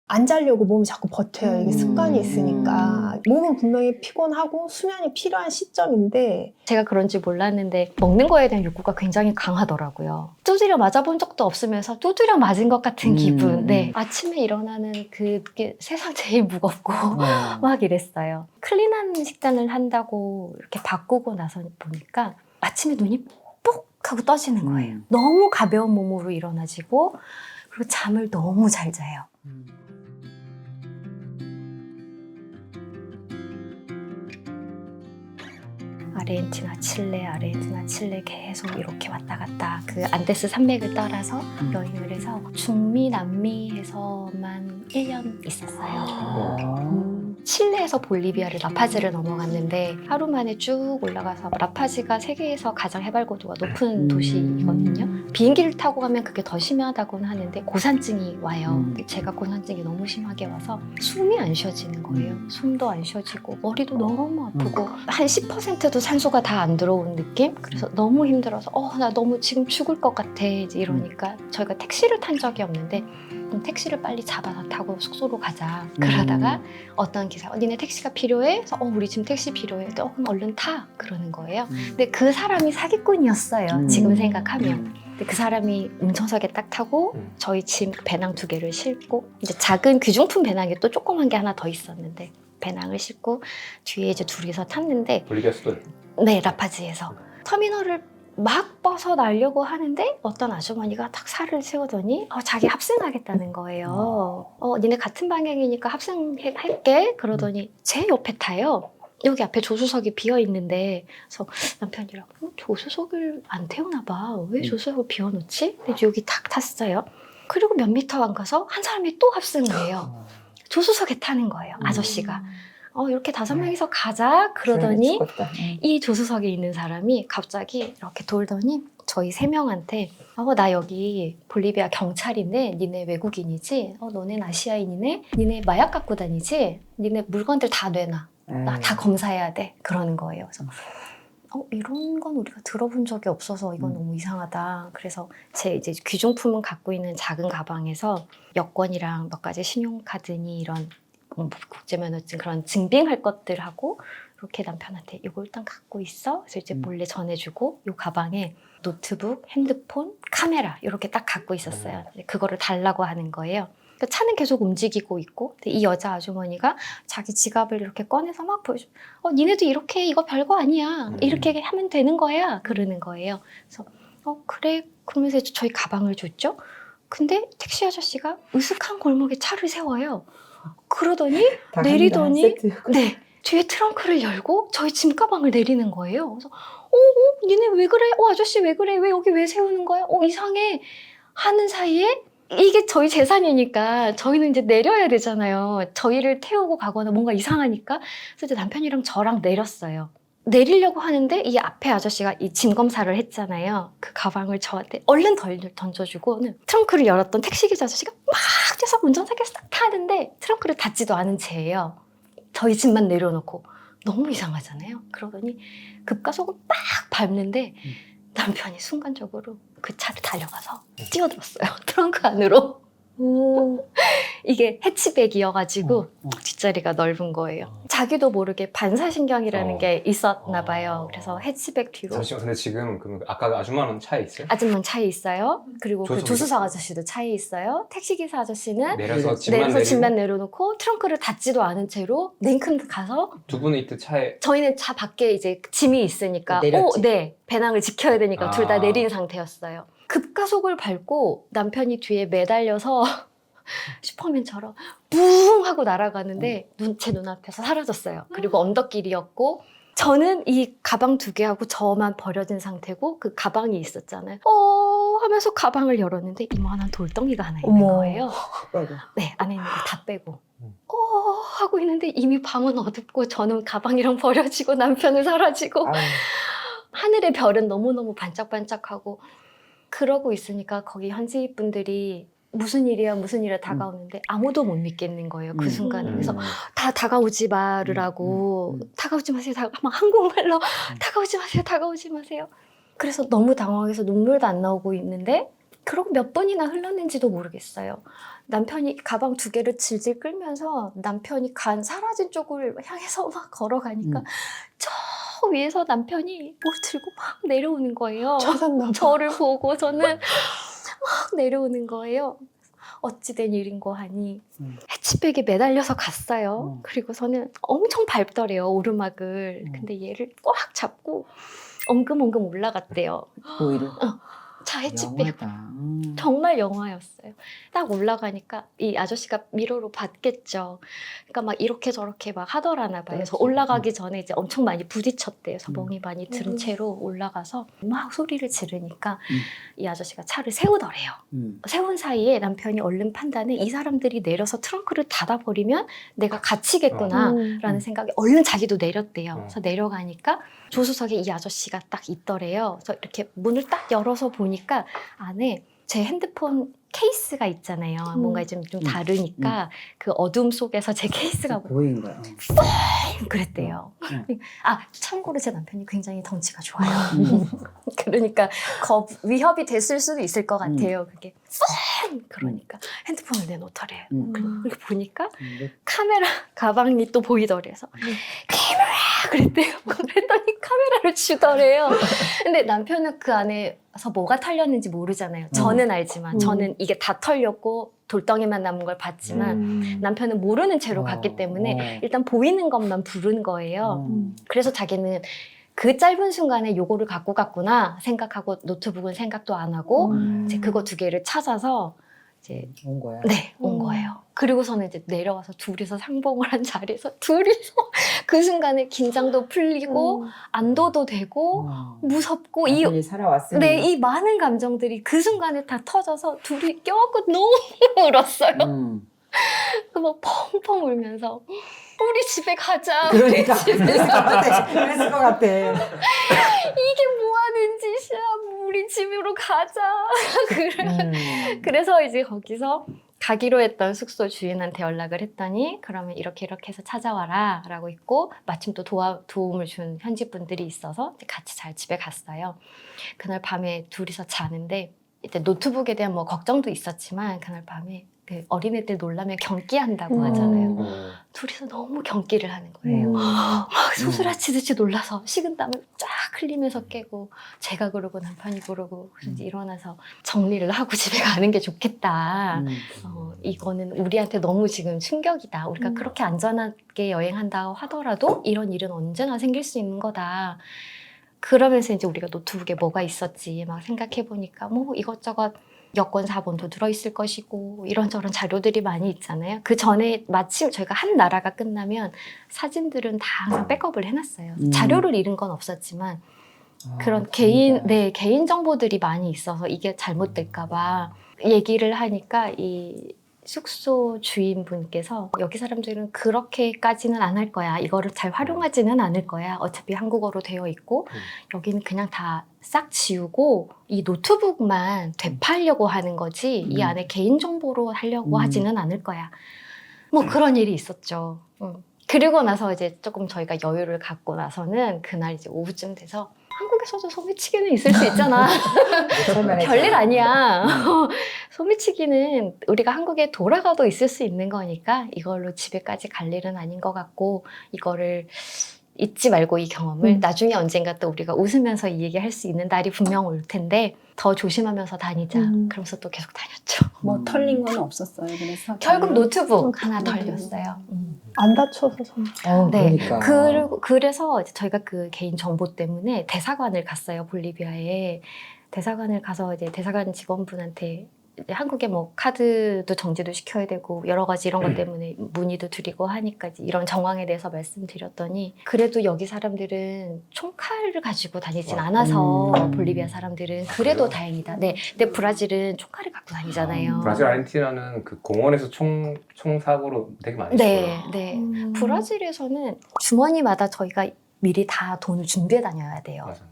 안 자려고 몸이 자꾸 버텨요. 이게 습관이 음. 있으니까. 몸은 분명히 피곤하고 수면이 필요한 시점인데 제가 그런지 몰랐는데 먹는 거에 대한 욕구가 굉장히 강하더라고요. 두드려 맞아본 적도 없으면서 두드려 맞은 것 같은 기분. 네. 아침에 일어나는 그게 세상 제일 무겁고 막 이랬어요. 클린한 식단을 한다고 이렇게 바꾸고 나서 보니까 아침에 눈이 뽁 하고 떠지는 거예요. 너무 가벼운 몸으로 일어나지고 그리고 잠을 너무 잘 자요. 아르헨티나, 칠레 계속 이렇게 왔다 갔다 그 안데스 산맥을 따라서 여행을 해서 중미, 남미에서만 1년 있었어요. 칠레에서 볼리비아를 라파즈를 넘어갔는데 하루 만에 쭉 올라가서 라파즈가 세계에서 가장 해발고도가 높은 도시이거든요. 비행기를 타고 가면 그게 더 심하다고는 하는데 고산증이 와요. 제가 고산증이 너무 심하게 와서 숨이 안 쉬어지는 거예요. 숨도 안 쉬어지고 머리도 너무 아프고 한 10%도 산소가 다 안 들어온 느낌? 그래서 너무 힘들어서 나 너무 지금 죽을 것 같아 이제 이러니까 저희가 택시를 탄 적이 없는데 그럼 택시를 빨리 잡아서 타고 숙소로 가자. 그러다가 어떤 기사가 니네 택시가 필요해? 그래서 우리 지금 택시 필요해. 그럼 얼른 타. 그러는 거예요. 근데 그 사람이 사기꾼이었어요. 지금 생각하면. 근데 그 사람이 운전석에 딱 타고 저희 짐 배낭 2개를 싣고 이제 작은 귀중품 배낭이 또 조그만 게 하나 더 있었는데 배낭을 싣고 뒤에 이제 둘이서 탔는데 볼리비아 수도. 네, 라파즈에서 터미널을 막 벗어나려고 하는데 어떤 아주머니가 딱 살을 세우더니 자기 합승하겠다는 거예요. 니네 같은 방향이니까 합승할게. 그러더니 제 옆에 타요. 여기 앞에 조수석이 비어 있는데 그래서 남편이랑 조수석을 안 태우나 봐. 왜 조수석을 비워놓지? 근데 여기 탁 탔어요. 그리고 몇 미터 안 가서 한 사람이 또 합승을 해요. 조수석에 타는 거예요. 아저씨가. 이렇게 5명이서 가자. 그러더니 이 조수석에 있는 사람이 갑자기 이렇게 돌더니 저희 3명한테 나 여기 볼리비아 경찰인데 니네 외국인이지? 너넨 아시아인이네? 니네 마약 갖고 다니지? 니네 물건들 다 내놔. 나 다 검사해야 돼. 그러는 거예요. 그래서 이런 건 우리가 들어본 적이 없어서 이건 너무 이상하다. 그래서 제 이제 귀중품은 갖고 있는 작은 가방에서 여권이랑 몇 가지 신용카드니 이런 국제면허증 그런 증빙할 것들하고 이렇게 남편한테 이거 일단 갖고 있어. 그래서 이제 몰래 전해주고 이 가방에 노트북, 핸드폰, 카메라 이렇게 딱 갖고 있었어요. 그거를 달라고 하는 거예요. 그러니까 차는 계속 움직이고 있고 근데 이 여자 아주머니가 자기 지갑을 이렇게 꺼내서 막 보여줘. 니네도 이렇게 이거 별거 아니야. 이렇게 하면 되는 거야. 그러는 거예요. 그래서 그래. 그러면서 저희 가방을 줬죠. 근데 택시 아저씨가 으슥한 골목에 차를 세워요. 그러더니 내리더니 네 뒤에 트렁크를 열고 저희 짐가방을 내리는 거예요. 그래서 니네 왜 그래? 아저씨 왜 그래? 왜 여기 왜 세우는 거야? 이상해 하는 사이에 이게 저희 재산이니까 저희는 이제 내려야 되잖아요. 저희를 태우고 가거나 뭔가 이상하니까 그래서 이제 남편이랑 저랑 내렸어요. 내리려고 하는데 이 앞에 아저씨가 이 짐 검사를 했잖아요. 그 가방을 저한테 얼른 던져주고 트렁크를 열었던 택시기사 아저씨가 막 뛰어서 운전석에서 딱 타는데 트렁크를 닫지도 않은 채예요. 저희 짐만 내려놓고 너무 이상하잖아요. 그러더니 급가속을 막 밟는데 남편이 순간적으로 그 차를 달려가서 뛰어들었어요. 트렁크 안으로. 이게 해치백이어가지고 뒷자리가 넓은 거예요. 자기도 모르게 반사신경이라는 게 있었나 봐요. 그래서 해치백 뒤로. 잠시만, 근데 지금 아까 그 아줌마는 차에 있어요? 아줌마는 차에 있어요. 그리고 그 조수석에? 조수석 아저씨도 차에 있어요. 택시기사 아저씨는 내려서 짐만 내려놓고 트렁크를 닫지도 않은 채로 냉큼 가서 두 분은 이때 차에 저희는 차 밖에 이제 짐이 있으니까 내렸지. 네 배낭을 지켜야 되니까 둘 다 아. 내린 상태였어요. 급가속을 밟고 남편이 뒤에 매달려서 슈퍼맨처럼 붕 하고 날아가는데 제 눈앞에서 사라졌어요. 그리고 언덕길이었고 저는 이 가방 2개하고 저만 버려진 상태고 그 가방이 있었잖아요. 하면서 가방을 열었는데 이만한 돌덩이가 하나 있는 거예요. 네, 안에 있는 거 다 빼고. 하고 있는데 이미 밤은 어둡고 저는 가방이랑 버려지고 남편은 사라지고 하늘의 별은 너무너무 반짝반짝하고 그러고 있으니까 거기 현지 분들이 무슨 일이야 다가오는데 아무도 못 믿겠는 거예요. 그 순간에. 그래서 다 다가오지 말으라고 다가오지 마세요. 막 한국말로 다가오지 마세요. 그래서 너무 당황해서 눈물도 안 나오고 있는데 그러고 몇 번이나 흘렀는지도 모르겠어요. 남편이 가방 2개를 질질 끌면서 남편이 사라진 쪽을 향해서 막 걸어가니까 저 위에서 남편이 뭘 들고 막 내려오는 거예요. 찾았나 봐. 저를 보고서는 막 내려오는 거예요. 어찌된 일인고 하니 해치백에 매달려서 갔어요. 그리고서는 엄청 밟더래요, 오르막을. 근데 얘를 꽉 잡고 엉금엉금 올라갔대요. 오히려 차 해치백. 영화다. 정말 영화였어요. 딱 올라가니까 이 아저씨가 미러로 봤겠죠. 그러니까 막 이렇게 저렇게 막 하더라나 봐요. 그래서 그렇지. 올라가기 전에 이제 엄청 많이 부딪혔대요. 서멍이 많이 들은 채로 올라가서 막 소리를 지르니까 이 아저씨가 차를 세우더래요. 세운 사이에 남편이 얼른 판단해 이 사람들이 내려서 트렁크를 닫아버리면 내가 갇히겠구나 라는 생각에 얼른 자기도 내렸대요. 그래서 내려가니까 조수석에 이 아저씨가 딱 있더래요. 그래서 이렇게 문을 딱 열어서 보니까 안에 제 핸드폰 케이스가 있잖아요. 뭔가 좀 다르니까 그 어둠 속에서 제 케이스가 보인 거야. 그랬대요. 아, 참고로 제 남편이 굉장히 덩치가 좋아요. 그러니까 위협이 됐을 수도 있을 것 같아요. 그게 그러니까 핸드폰을 내놓더래요. 그렇게 보니까 카메라 가방이 또 보이더래요. 그래서 카메라 그랬대요. 그랬더니 카메라를 주더래요. 근데 남편은 그 안에서 뭐가 털렸는지 모르잖아요. 저는 알지만 저는 이게 다 털렸고 돌덩이만 남은 걸 봤지만 남편은 모르는 채로 갔기 때문에 일단 보이는 것만 부른 거예요. 그래서 자기는 그 짧은 순간에 요거를 갖고 갔구나 생각하고 노트북은 생각도 안 하고 이제 그거 2개를 찾아서 이제 온 거야. 네, 온 거예요. 그리고서는 이제 내려와서 둘이서 상봉을 한 자리에서 둘이서 그 순간에 긴장도 풀리고 안도도 되고 무섭고 이 살아왔으니. 네, 이 많은 감정들이 그 순간에 다 터져서 둘이 껴안고 너무 울었어요. 막 펑펑 울면서 우리 집에 가자. 그러니까 그랬을 것 같아. 그랬을 것 같아. 이게 뭐 하는 짓이야. 우리 집으로 가자. 그래서 이제 거기서 가기로 했던 숙소 주인한테 연락을 했더니 그러면 이렇게 해서 찾아와라 라고 했고 마침 또 도움을 준 현지 분들이 있어서 같이 잘 집에 갔어요. 그날 밤에 둘이서 자는데 이제 노트북에 대한 뭐 걱정도 있었지만 그날 밤에 그 어린애들 놀라면 경기한다고 하잖아요. 둘이서 너무 경기를 하는 거예요. 막 소스라치듯이 놀라서 식은땀을 쫙 흘리면서 깨고 제가 그러고 남편이 그러고 그래서 이제 일어나서 정리를 하고 집에 가는 게 좋겠다. 이거는 우리한테 너무 지금 충격이다. 우리가 그렇게 안전하게 여행한다고 하더라도 이런 일은 언제나 생길 수 있는 거다. 그러면서 이제 우리가 노트북에 뭐가 있었지 막 생각해 보니까 뭐 이것저것 여권 사본도 들어있을 것이고 이런저런 자료들이 많이 있잖아요. 그 전에 마침 저희가 한 나라가 끝나면 사진들은 다 항상 백업을 해놨어요. 자료를 잃은 건 없었지만 그런 개인 정보들이 많이 있어서 이게 잘못될까봐 얘기를 하니까 이 숙소 주인분께서 여기 사람들은 그렇게까지는 안 할 거야. 이거를 잘 활용하지는 않을 거야. 어차피 한국어로 되어 있고 여기는 그냥 다 싹 지우고 이 노트북만 되팔려고 하는 거지 이 안에 개인정보로 하려고 하지는 않을 거야. 뭐 그런 일이 있었죠. 그리고 나서 이제 조금 저희가 여유를 갖고 나서는 그날 이제 오후쯤 돼서 한국에서도 소매치기는 있을 수 있잖아. 별일 아니야. 소매치기는 우리가 한국에 돌아가도 있을 수 있는 거니까 이걸로 집에까지 갈 일은 아닌 것 같고 이거를 잊지 말고 이 경험을 나중에 언젠가 또 우리가 웃으면서 이 얘기할 수 있는 날이 분명 올 텐데 더 조심하면서 다니자. 그러면서 또 계속 다녔죠. 뭐 털린 건 없었어요. 그래서 결국 노트북 하나 털렸어요. 안 다쳐서 네. 그러니까. 그래서 이제 저희가 그 개인 정보 때문에 대사관을 갔어요. 볼리비아에. 대사관을 가서 이제 대사관 직원분한테 이제 한국에 뭐 카드도 정지도 시켜야 되고 여러 가지 이런 것 때문에 문의도 드리고 하니까 이런 정황에 대해서 말씀드렸더니 그래도 여기 사람들은 총칼을 가지고 다니진 않아서 볼리비아 사람들은 그래도 다행이다. 네. 근데 브라질은 총칼을 갖고 다니잖아요. 브라질 아르헨티나는 그 공원에서 총 사고로 되게 많이 네, 있어요. 네. 브라질에서는 주머니마다 저희가 미리 다 돈을 준비해 다녀야 돼요. 맞아.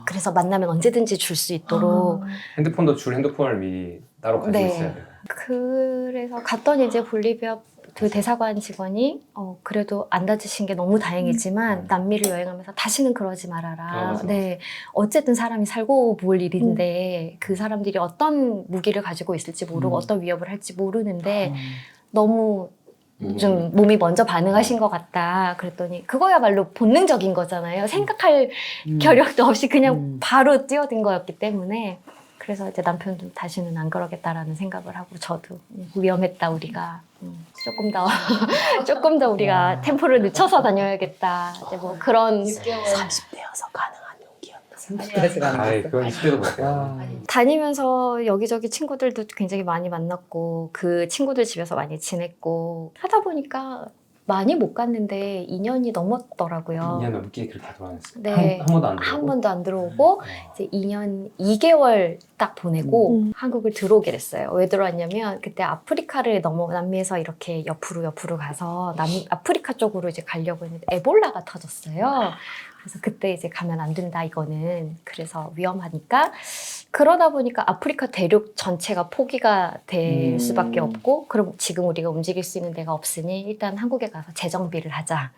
그래서 만나면 언제든지 줄 수 있도록. 핸드폰도 핸드폰을 미리 따로 가지고 네. 있어야 돼요. 그래서 갔더니 이제 볼리비아 그 대사관 직원이 그래도 안 다치신 게 너무 다행이지만 남미를 여행하면서 다시는 그러지 말아라. 맞아. 네, 어쨌든 사람이 살고 볼 일인데 그 사람들이 어떤 무기를 가지고 있을지 모르고 어떤 위협을 할지 모르는데 너무 좀 몸이 먼저 반응하신 것 같다. 그랬더니 그거야말로 본능적인 거잖아요. 생각할 겨력도 없이 그냥 바로 뛰어든 거였기 때문에 그래서 이제 남편도 다시는 안 그러겠다라는 생각을 하고 저도 위험했다 우리가 조금 더 우리가 템포를 늦춰서 다녀야겠다. 이제 뭐 그런 30대여서 가능한 용기였다. 30대에서 가는 아이, 거. 그건 20대도 못해요. 와. 다니면서 여기저기 친구들도 굉장히 많이 만났고 그 친구들 집에서 많이 지냈고 하다 보니까 많이 못 갔는데 2년이 넘었더라고요. 2년 넘게 그렇게 돌아다녔어요. 네. 한 번도 안 들어오고. 한 번도 안 들어오고 이제 2년 2개월 딱 보내고 한국을 들어오게 됐어요. 왜 들어왔냐면 그때 아프리카를 남미에서 이렇게 옆으로 가서 아프리카 쪽으로 이제 가려고 했는데 에볼라가 터졌어요. 그래서 그때 이제 가면 안 된다 이거는. 그래서 위험하니까 그러다 보니까 아프리카 대륙 전체가 포기가 될 수밖에 없고 그럼 지금 우리가 움직일 수 있는 데가 없으니 일단 한국에 가서 재정비를 하자.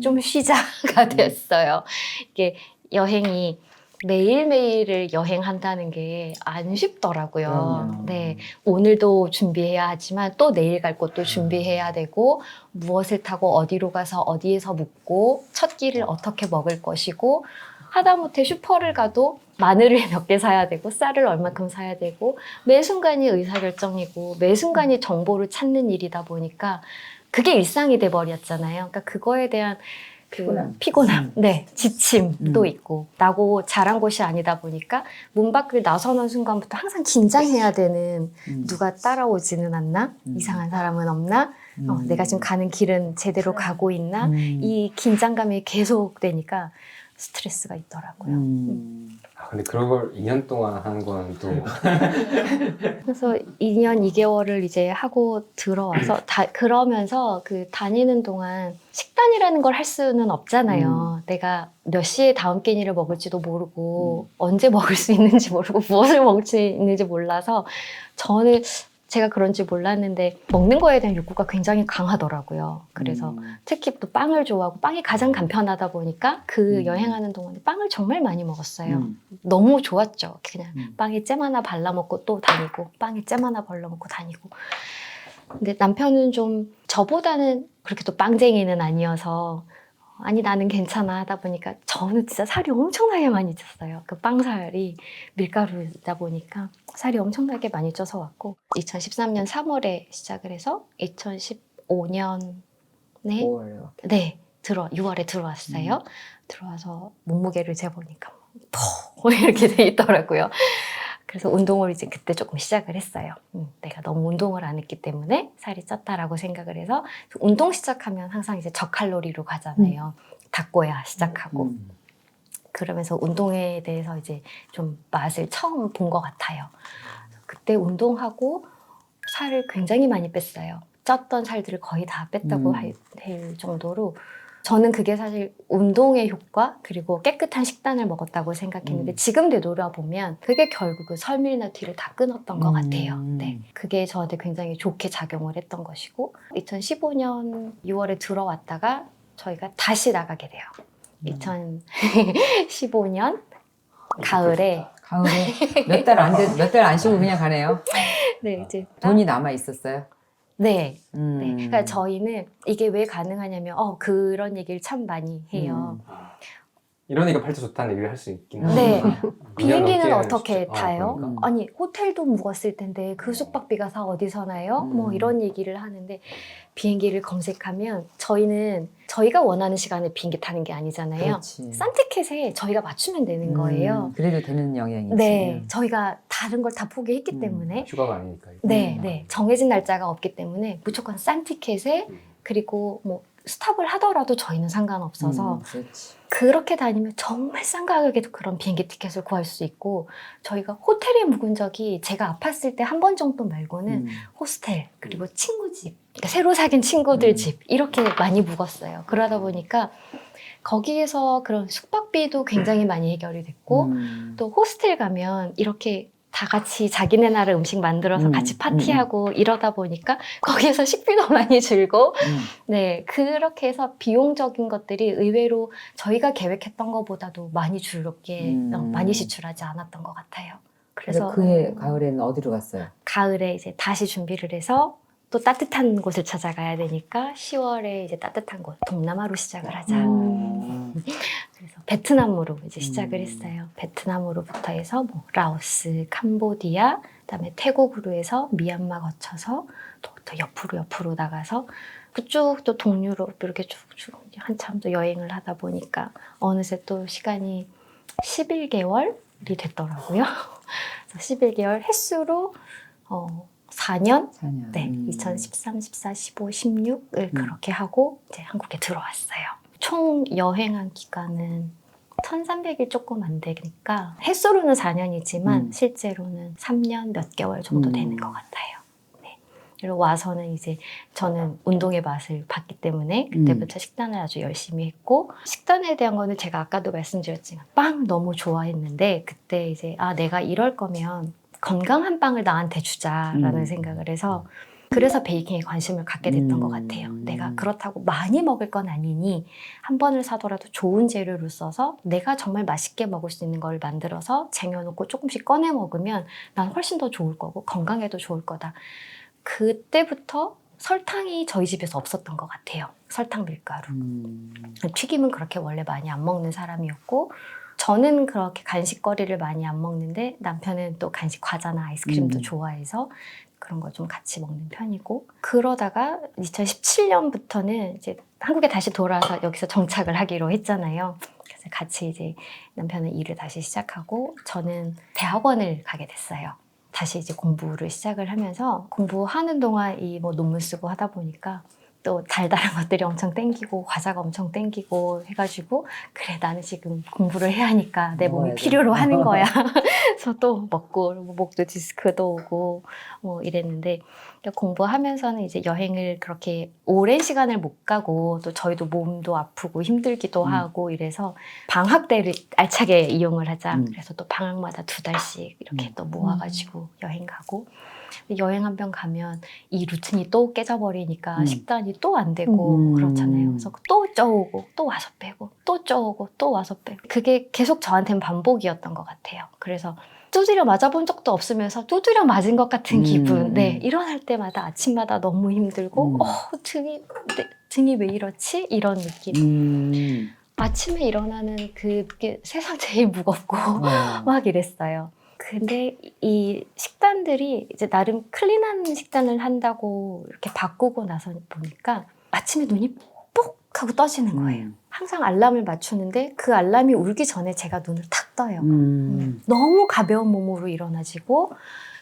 좀 쉬자가 됐어요. 이게 여행이 매일매일을 여행한다는 게 안 쉽더라고요. 그럼요. 네. 오늘도 준비해야 하지만 또 내일 갈 곳도 준비해야 되고 무엇을 타고 어디로 가서 어디에서 묵고 첫 끼를 어떻게 먹을 것이고 하다못해 슈퍼를 가도 마늘을 몇 개 사야 되고 쌀을 얼마큼 사야 되고 매 순간이 의사결정이고 매 순간이 정보를 찾는 일이다 보니까 그게 일상이 돼버렸잖아요. 그러니까 그거에 대한 그 피곤함, 네, 지침도 있고 나고 자란 곳이 아니다 보니까 문 밖을 나서는 순간부터 항상 긴장해야 되는 누가 따라오지는 않나? 이상한 사람은 없나? 내가 지금 가는 길은 제대로 가고 있나? 이 긴장감이 계속되니까 스트레스가 있더라고요. 아, 근데 그런 걸 2년 동안 하는 건 또 그래서 2년 2개월을 이제 하고 들어와서 그러면서 그 다니는 동안 식단이라는 걸 할 수는 없잖아요. 내가 몇 시에 다음 끼니를 먹을지도 모르고 언제 먹을 수 있는지 모르고 무엇을 먹을 수 있는지 몰라서 저는 제가 그런지 몰랐는데 먹는 거에 대한 욕구가 굉장히 강하더라고요. 그래서 특히 또 빵을 좋아하고 빵이 가장 간편하다 보니까 그 여행하는 동안에 빵을 정말 많이 먹었어요. 너무 좋았죠. 그냥 빵에 잼 하나 발라 먹고 또 다니고 빵에 잼 하나 발라 먹고 다니고. 근데 남편은 좀 저보다는 그렇게 또 빵쟁이는 아니어서 아니 나는 괜찮아 하다 보니까 저는 진짜 살이 엄청나게 많이 쪘어요. 그 빵살이 밀가루다 보니까 살이 엄청나게 많이 쪄서 왔고 2013년 3월에 시작을 해서 2015년에 네 6월에 들어왔어요. 들어와서 몸무게를 재보니까 이렇게 돼 있더라고요. 그래서 운동을 이제 그때 조금 시작을 했어요. 내가 너무 운동을 안 했기 때문에 살이 쪘다라고 생각을 해서 운동 시작하면 항상 이제 저칼로리로 가잖아요. 닭고야 시작하고 그러면서 운동에 대해서 이제 좀 맛을 처음 본 것 같아요. 그때 운동하고 살을 굉장히 많이 뺐어요. 쪘던 살들을 거의 다 뺐다고 할 정도로 저는 그게 사실 운동의 효과 그리고 깨끗한 식단을 먹었다고 생각했는데 지금 되돌아보면 그게 결국 그 설밀나티를 다 끊었던 것 같아요. 네, 그게 저한테 굉장히 좋게 작용을 했던 것이고 2015년 6월에 들어왔다가 저희가 다시 나가게 돼요. 2015년 가을에 몇 달 안 쉬고 그냥 가네요. 네, 이제 돈이 남아 있었어요. 네. 네. 그러니까 저희는 이게 왜 가능하냐면 그런 얘기를 참 많이 해요. 이러니까 팔자 좋다는 얘기를 할 수 있긴 한데 네. 2년 비행기는 넘게 어떻게 타요? 그러니까. 아니 호텔도 묵었을 텐데 그 숙박비가 다 어디서 나요? 뭐 이런 얘기를 하는데 비행기를 검색하면 저희가 원하는 시간에 비행기 타는 게 아니잖아요. 그렇지. 싼 티켓에 저희가 맞추면 되는 거예요. 그래도 되는 영향이지. 네. 저희가 다른 걸 다 포기했기 때문에 휴가가 아니니까. 네. 정해진 날짜가 없기 때문에 무조건 싼 티켓에 그리고 뭐 스탑을 하더라도 저희는 상관없어서 그렇게 다니면 정말 싼 가격에도 그런 비행기 티켓을 구할 수 있고 저희가 호텔에 묵은 적이 제가 아팠을 때 한 번 정도 말고는 호스텔 그리고 친구 집 그러니까 새로 사귄 친구들 집 이렇게 많이 묵었어요. 그러다 보니까 거기에서 그런 숙박비도 굉장히 많이 해결이 됐고 또 호스텔 가면 이렇게 다 같이 자기네 나라 음식 만들어서 같이 파티하고 이러다 보니까 거기에서 식비도 많이 줄고 네, 그렇게 해서 비용적인 것들이 의외로 저희가 계획했던 것보다도 많이 줄게 많이 지출하지 않았던 것 같아요. 그래서 그래서 그해 가을에는 어디로 갔어요? 가을에 이제 다시 준비를 해서 또 따뜻한 곳을 찾아가야 되니까 10월에 이제 따뜻한 곳 동남아로 시작을 하자. 그래서 베트남으로 이제 시작을 했어요. 베트남으로부터 해서 뭐 라오스, 캄보디아, 그다음에 태국으로 해서 미얀마 거쳐서 또 옆으로 나가서 그쪽 또 동유럽 이렇게 쭉쭉 한참 또 여행을 하다 보니까 어느새 또 시간이 11개월이 됐더라고요. 그래서 11개월 횟수로 4년? 4년. 네, 2013, 14, 15, 16을 그렇게 하고 이제 한국에 들어왔어요. 총 여행한 기간은 1300일 조금 안 되니까 횟수로는 4년이지만 실제로는 3년 몇 개월 정도 되는 것 같아요. 네. 그리고 와서는 이제 저는 운동의 맛을 봤기 때문에 그때부터 식단을 아주 열심히 했고 식단에 대한 거는 제가 아까도 말씀드렸지만 빵 너무 좋아했는데 그때 이제 내가 이럴 거면 건강한 빵을 나한테 주자라는 생각을 해서 그래서 베이킹에 관심을 갖게 됐던 것 같아요. 내가 그렇다고 많이 먹을 건 아니니 한 번을 사더라도 좋은 재료를 써서 내가 정말 맛있게 먹을 수 있는 걸 만들어서 쟁여놓고 조금씩 꺼내 먹으면 난 훨씬 더 좋을 거고 건강에도 좋을 거다. 그때부터 설탕이 저희 집에서 없었던 것 같아요. 설탕 밀가루. 튀김은 그렇게 원래 많이 안 먹는 사람이었고 저는 그렇게 간식거리를 많이 안 먹는데 남편은 또 간식 과자나 아이스크림도 좋아해서 그런 걸 좀 같이 먹는 편이고 그러다가 2017년부터는 이제 한국에 다시 돌아와서 여기서 정착을 하기로 했잖아요. 그래서 같이 이제 남편은 일을 다시 시작하고 저는 대학원을 가게 됐어요. 다시 이제 공부를 시작을 하면서 공부하는 동안 이 뭐 논문 쓰고 하다 보니까 또 달달한 것들이 엄청 땡기고 과자가 엄청 땡기고 해가지고 그래 나는 지금 공부를 해야 하니까 내 몸이 필요로 하는 거야. 그래서 또 먹고 목도 디스크도 오고 뭐 이랬는데 공부하면서는 이제 여행을 그렇게 오랜 시간을 못 가고 또 저희도 몸도 아프고 힘들기도 하고 이래서 방학 때를 알차게 이용을 하자. 그래서 또 방학마다 2달씩 이렇게 또 모아가지고 여행 가고 여행 한 번 가면 이 루틴이 또 깨져버리니까 식단이 또 안 되고 그렇잖아요. 그래서 또 쪄오고 또 와서 빼고 또 쪄오고 또 와서 빼고 그게 계속 저한테는 반복이었던 것 같아요. 그래서 두드려 맞아본 적도 없으면서 두드려 맞은 것 같은 기분. 네, 일어날 때마다 아침마다 너무 힘들고 등이 왜 이렇지? 이런 느낌. 아침에 일어나는 그게 세상 제일 무겁고 막 이랬어요. 근데 이 식단들이 이제 나름 클린한 식단을 한다고 이렇게 바꾸고 나서 보니까 아침에 눈이 뽁 하고 떠지는 거예요. 항상 알람을 맞추는데 그 알람이 울기 전에 제가 눈을 탁 떠요. 너무 가벼운 몸으로 일어나지고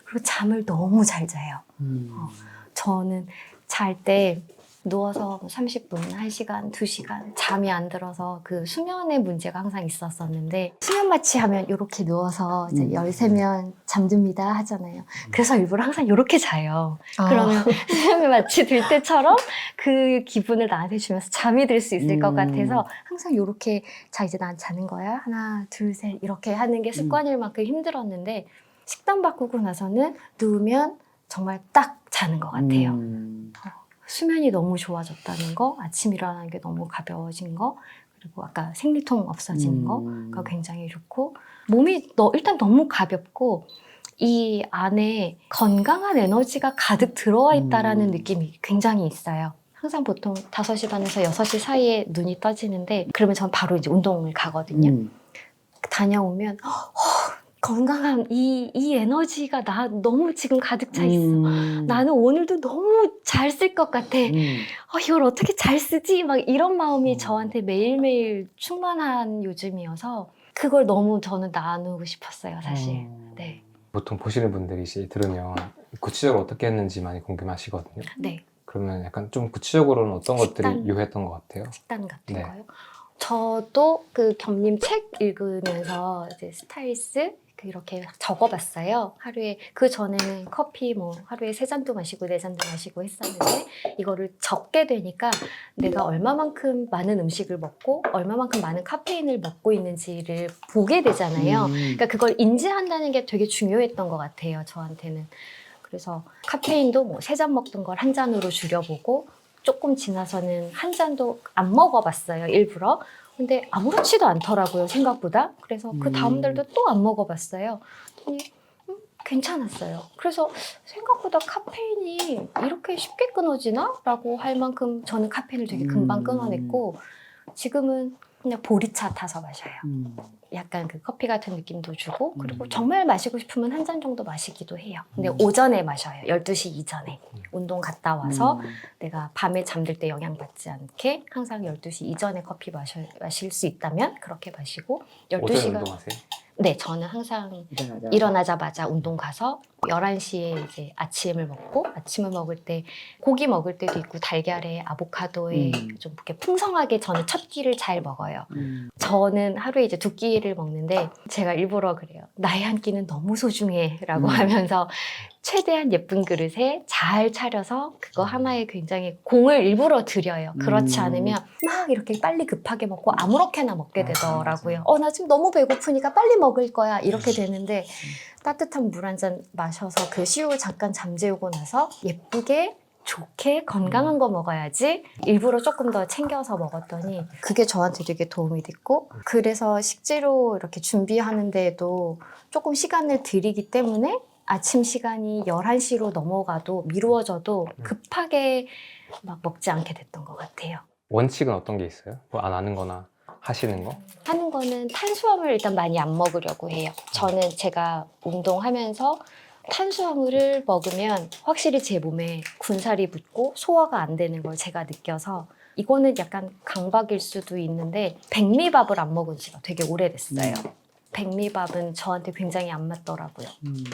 그리고 잠을 너무 잘 자요. 저는 잘 때 누워서 30분, 1시간, 2시간 잠이 안 들어서 그 수면의 문제가 항상 있었었는데 수면 마취 하면 이렇게 누워서 이제 열 세면 잠듭니다 하잖아요. 그래서 일부러 항상 이렇게 자요. 그러면 수면 마취 들 때처럼 그 기분을 나한테 주면서 잠이 들 수 있을 것 같아서 항상 이렇게 자 이제 난 자는 거야. 하나, 둘, 셋 이렇게 하는 게 습관일 만큼 힘들었는데 식단 바꾸고 나서는 누우면 정말 딱 자는 것 같아요. 수면이 너무 좋아졌다는 거, 아침 일어나는 게 너무 가벼워진 거, 그리고 아까 생리통 없어지는 거가 굉장히 좋고 몸이 일단 너무 가볍고 이 안에 건강한 에너지가 가득 들어와 있다라는 느낌이 굉장히 있어요. 항상 보통 5시 반에서 6시 사이에 눈이 떠지는데 그러면 전 바로 이제 운동을 가거든요. 다녀오면 건강한 이 에너지가 나 너무 지금 가득 차 있어. 나는 오늘도 너무 잘 쓸 것 같아. 이걸 어떻게 잘 쓰지? 막 이런 마음이 저한테 매일매일 충만한 요즘이어서 그걸 너무 저는 나누고 싶었어요, 사실. 네. 보통 보시는 분들이 이제 들으면 구체적으로 어떻게 했는지 많이 궁금하시거든요. 네. 그러면 약간 좀 구체적으로는 어떤 것들이 유효했던 것 같아요? 식단 같은 네. 거요? 저도 그 겸님 책 읽으면서 이제 스타일스 이렇게 적어봤어요. 하루에 그 전에는 커피 뭐 하루에 3잔도 마시고 4잔도 마시고 했었는데 이거를 적게 되니까 내가 얼마만큼 많은 음식을 먹고 얼마만큼 많은 카페인을 먹고 있는지를 보게 되잖아요. 그러니까 그걸 인지한다는 게 되게 중요했던 것 같아요. 저한테는. 그래서 카페인도 뭐 3잔 먹던 걸 1잔으로 줄여보고 조금 지나서는 1잔도 안 먹어봤어요. 일부러. 근데 아무렇지도 않더라고요, 생각보다. 그래서 그 다음날도 또 안 먹어봤어요. 그랬더니 괜찮았어요. 그래서 생각보다 카페인이 이렇게 쉽게 끊어지나? 라고 할 만큼 저는 카페인을 되게 금방 끊어냈고 지금은 그냥 보리차 타서 마셔요. 약간 그 커피 같은 느낌도 주고 그리고 정말 마시고 싶으면 1잔 정도 마시기도 해요. 근데 오전에 마셔요. 12시 이전에. 운동 갔다 와서 내가 밤에 잠들 때 영향받지 않게 항상 12시 이전에 커피 마실 수 있다면 그렇게 마시고 오전에 12시간 운동하세요? 네, 저는 항상 일어나자마자 운동 가서 11시에 이제 아침을 먹고 아침을 먹을 때 고기 먹을 때도 있고 달걀에 아보카도에 좀 이렇게 풍성하게 저는 첫 끼를 잘 먹어요. 저는 하루에 이제 2끼를 먹는데 제가 일부러 그래요. 나의 한 끼는 너무 소중해 라고 하면서 최대한 예쁜 그릇에 잘 차려서 그거 하나에 굉장히 공을 일부러 들여요. 그렇지 않으면 막 이렇게 빨리 급하게 먹고 아무렇게나 먹게 되더라고요. 나 지금 너무 배고프니까 빨리 먹을 거야. 이렇게 되는데 따뜻한 물 한 잔 마셔서 그 시후 잠깐 잠재우고 나서 예쁘게 좋게 건강한 거 먹어야지 일부러 조금 더 챙겨서 먹었더니 그게 저한테 되게 도움이 됐고 그래서 식재료 이렇게 준비하는 데에도 조금 시간을 들이기 때문에 아침 시간이 11시로 넘어가도 미루어져도 급하게 막 먹지 않게 됐던 것 같아요. 원칙은 어떤 게 있어요? 뭐 안 하는 거나 하시는 거? 하는 거는 탄수화물을 일단 많이 안 먹으려고 해요. 저는 제가 운동하면서 탄수화물을 먹으면 확실히 제 몸에 군살이 붙고 소화가 안 되는 걸 제가 느껴서 이거는 약간 강박일 수도 있는데 백미밥을 안 먹은 지가 되게 오래됐어요. 백미밥은 저한테 굉장히 안 맞더라고요.